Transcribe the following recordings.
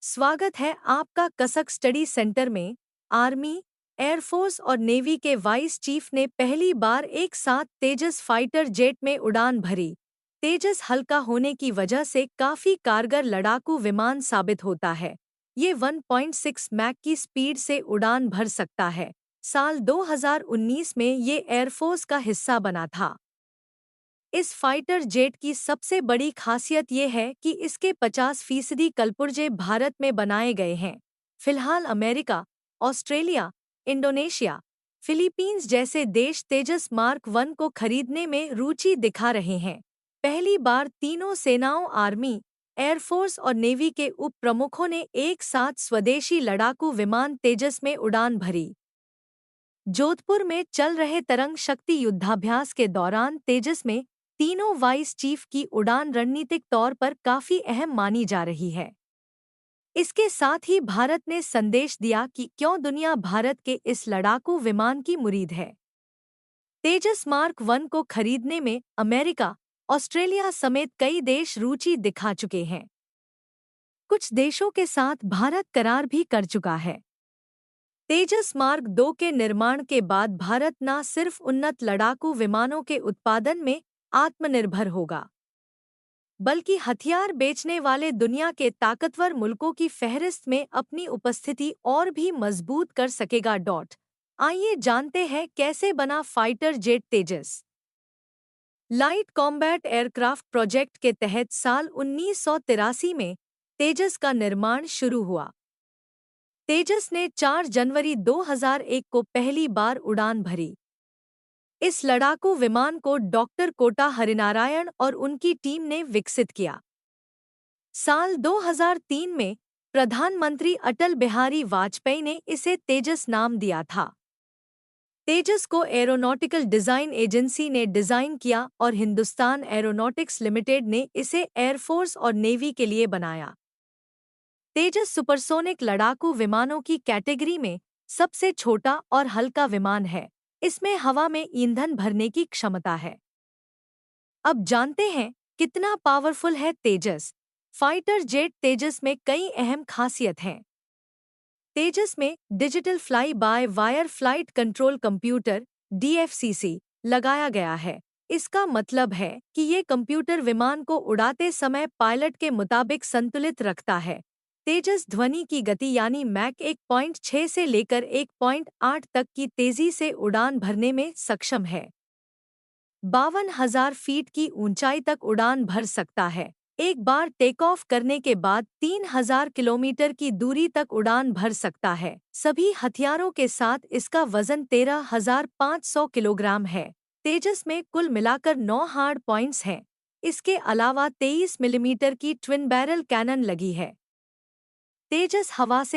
स्वागत है आपका कसक स्टडी सेंटर में। आर्मी, एयरफोर्स और नेवी के वाइस चीफ ने पहली बार एक साथ तेजस फाइटर जेट में उड़ान भरी। तेजस हल्का होने की वजह से काफी कारगर लड़ाकू विमान साबित होता है। ये 1.6 मैक की स्पीड से उड़ान भर सकता है। साल 2019 में ये एयरफोर्स का हिस्सा बना था। इस फाइटर जेट की सबसे बड़ी खासियत ये है कि इसके 50% कलपुर्जे भारत में बनाए गए हैं। फिलहाल अमेरिका, ऑस्ट्रेलिया, इंडोनेशिया, फिलीपींस जैसे देश तेजस मार्क 1 को खरीदने में रुचि दिखा रहे हैं। पहली बार तीनों सेनाओं आर्मी, एयरफोर्स और नेवी के उप प्रमुखों ने एक साथ स्वदेशी लड़ाकू विमान तेजस में उड़ान भरी। जोधपुर में चल रहे तरंग शक्ति युद्धाभ्यास के दौरान तेजस में तीनों वाइस चीफ की उड़ान रणनीतिक तौर पर काफी अहम मानी जा रही है। इसके साथ ही भारत ने संदेश दिया कि क्यों दुनिया भारत के इस लड़ाकू विमान की मुरीद है। तेजस मार्क 1 को खरीदने में अमेरिका, ऑस्ट्रेलिया समेत कई देश रुचि दिखा चुके हैं। कुछ देशों के साथ भारत करार भी कर चुका है। तेजस मार्क 2 के निर्माण के बाद भारत न सिर्फ उन्नत लड़ाकू विमानों के उत्पादन में आत्मनिर्भर होगा, बल्कि हथियार बेचने वाले दुनिया के ताकतवर मुल्कों की फहरिस्त में अपनी उपस्थिति और भी मजबूत कर सकेगा। आइए जानते हैं कैसे बना फाइटर जेट तेजस। लाइट कॉम्बैट एयरक्राफ्ट प्रोजेक्ट के तहत साल 1983 में तेजस का निर्माण शुरू हुआ। तेजस ने 4 जनवरी 2001 को पहली बार उड़ान भरी। इस लड़ाकू विमान को डॉक्टर कोटा हरिनारायण और उनकी टीम ने विकसित किया। साल 2003 में प्रधानमंत्री अटल बिहारी वाजपेयी ने इसे तेजस नाम दिया था। तेजस को एरोनॉटिकल डिजाइन एजेंसी ने डिजाइन किया और हिंदुस्तान एरोनॉटिक्स लिमिटेड ने इसे एयरफोर्स और नेवी के लिए बनाया। तेजस सुपरसोनिक लड़ाकू विमानों की कैटेगरी में सबसे छोटा और हल्का विमान है। इसमें हवा में ईंधन भरने की क्षमता है। अब जानते हैं कितना पावरफुल है तेजस। फाइटर जेट तेजस में कई अहम खासियत हैं। तेजस में digital fly by wire flight control computer (DFCC) लगाया गया है। इसका मतलब है कि ये कंप्यूटर विमान को उड़ाते समय पायलट के मुताबिक संतुलित रखता है। तेजस ध्वनि की गति यानी मैक 1.6 से लेकर 1.8 तक की तेजी से उड़ान भरने में सक्षम है। 52,000 फीट की ऊंचाई तक उड़ान भर सकता है। एक बार टेक ऑफ करने के बाद 3,000 किलोमीटर की दूरी तक उड़ान भर सकता है। सभी हथियारों के साथ इसका वजन 13,500 किलोग्राम है। तेजस में कुल मिलाकर 9 हार्ड पॉइंट्स हैं। इसके अलावा 23 मिलीमीटर की ट्विन बैरल कैनन लगी है। तेजस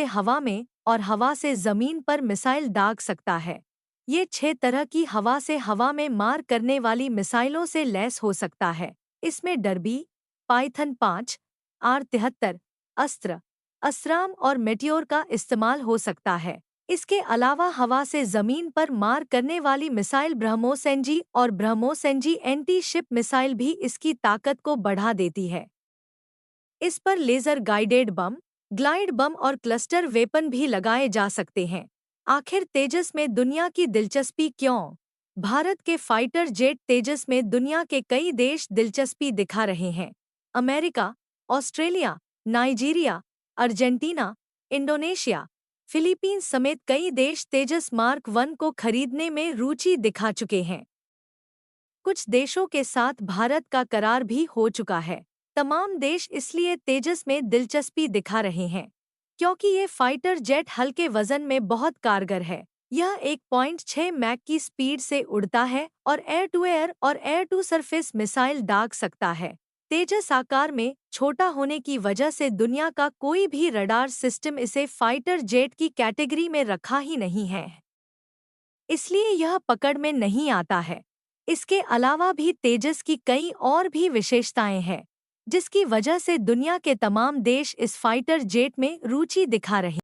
हवा में और हवा से जमीन पर मिसाइल दाग सकता है। ये 6 तरह की हवा से हवा में मार करने वाली मिसाइलों से लैस हो सकता है। इसमें डर्बी, पाइथन 5, R-73, अस्त्र, असराम और मेटियोर का इस्तेमाल हो सकता है। इसके अलावा हवा से जमीन पर मार करने वाली मिसाइल ब्रह्मोस एनजी और BrahMos NG anti ship missile भी इसकी ताकत को बढ़ा देती है। इस पर laser guided bomb, glide bomb और क्लस्टर वेपन भी लगाए जा सकते हैं। आखिर तेजस में दुनिया की दिलचस्पी क्यों? भारत के फाइटर जेट तेजस में दुनिया के कई देश दिलचस्पी दिखा रहे हैं। America, Australia, Nigeria, Argentina, Indonesia, Philippines समेत कई देश तेजस मार्क 1 को खरीदने में रुचि दिखा चुके हैं। कुछ देशों के साथ भारत का करार भी हो चुका है। तमाम देश इसलिए तेजस में दिलचस्पी दिखा रहे हैं क्योंकि ये फाइटर जेट हल्के वजन में बहुत कारगर है। यह 1.6 मैक की स्पीड से उड़ता है और एयर टू एयर और एयर टू सरफेस मिसाइल दाग सकता है। तेजस आकार में छोटा होने की वजह से दुनिया का कोई भी रडार सिस्टम इसे फाइटर जेट की कैटेगरी में रखा ही नहीं है, इसलिए यह पकड़ में नहीं आता है। इसके अलावा भी तेजस की कई और भी विशेषताएं हैं, जिसकी वजह से दुनिया के तमाम देश इस फाइटर जेट में रुचि दिखा रहे हैं।